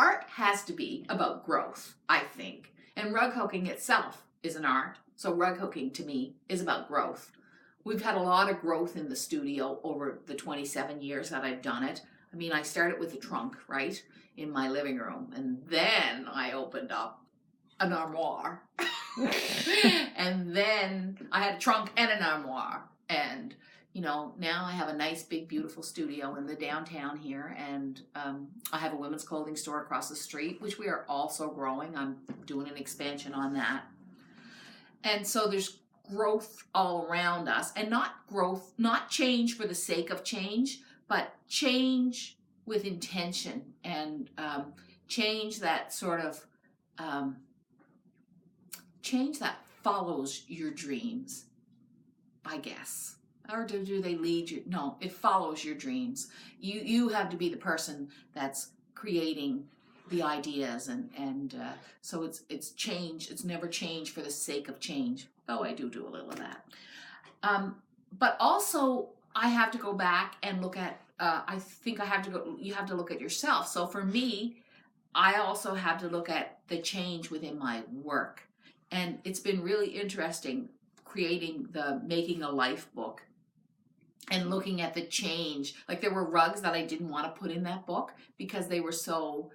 art has to be about growth, I think. And rug hooking itself is an art. So rug hooking to me is about growth. We've had a lot of growth in the studio over the 27 years that I've done it. I mean, I started with a trunk, right, in my living room. And then I opened up an armoire. And then I had a trunk and an armoire. And, you know, now I have a nice, big, beautiful studio in the downtown here. And I have a women's clothing store across the street, which we are also growing. I'm doing an expansion on that. And so there's growth all around us, and not growth, not change for the sake of change, but change with intention, and change that sort of change that follows your dreams, I guess. Or do they lead you? No, it follows your dreams. You have to be the person that's creating the ideas, and so it's change. It's never change for the sake of change. Oh, I do a little of that. But also, I have to go back and look at, I think I have to go, you have to look at yourself. So for me, I also have to look at the change within my work. And it's been really interesting creating the Making a Life book and looking at the change. Like, there were rugs that I didn't want to put in that book because they were so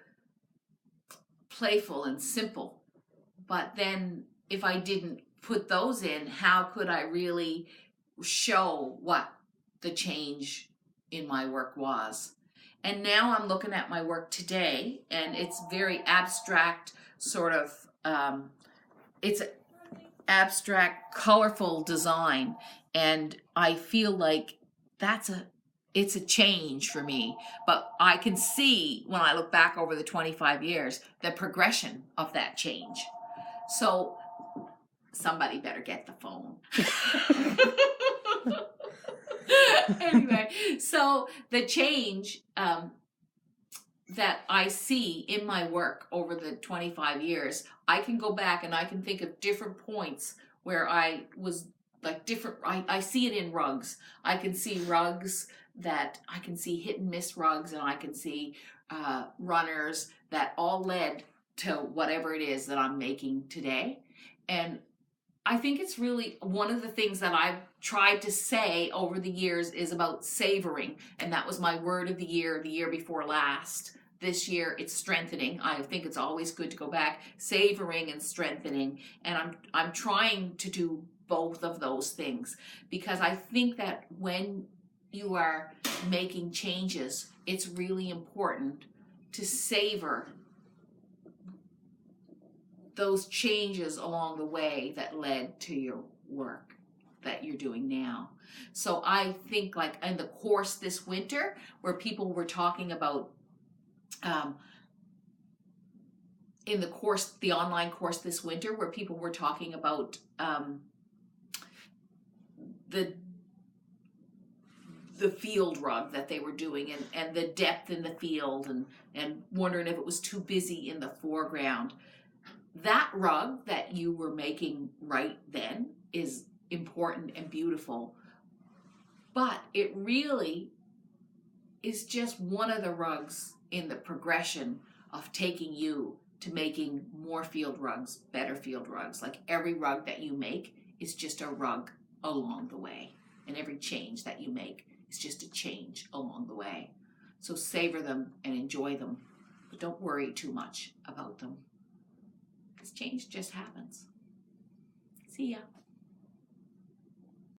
playful and simple. But then if I didn't put those in, how could I really show what the change in my work was? And now I'm looking at my work today, and it's very abstract, sort of, it's abstract, colorful design, and I feel like it's a change for me. But I can see, when I look back over the 25 years, the progression of that change. So somebody better get the phone. Anyway, so the change that I see in my work over the 25 years, I can go back and I can think of different points where I was like different. I see it in rugs. I can see rugs that I can see hit and miss rugs, and I can see runners that all led to whatever it is that I'm making today. And I think it's really one of the things that I've tried to say over the years is about savoring. And that was my word of the year before last. This year, it's strengthening. I think it's always good to go back, savoring and strengthening. And I'm trying to do both of those things, because I think that when you are making changes, it's really important to savor those changes along the way that led to your work that you're doing now. So I think, like in the course this winter, where people were talking about, in the course, the online course this winter, where people were talking about the field rug that they were doing, and the depth in the field, and wondering if it was too busy in the foreground. That rug that you were making right then is important and beautiful, but it really is just one of the rugs in the progression of taking you to making more field rugs, better field rugs. Like, every rug that you make is just a rug along the way, and every change that you make is just a change along the way. So savor them and enjoy them, but don't worry too much about them. Change just happens. See ya.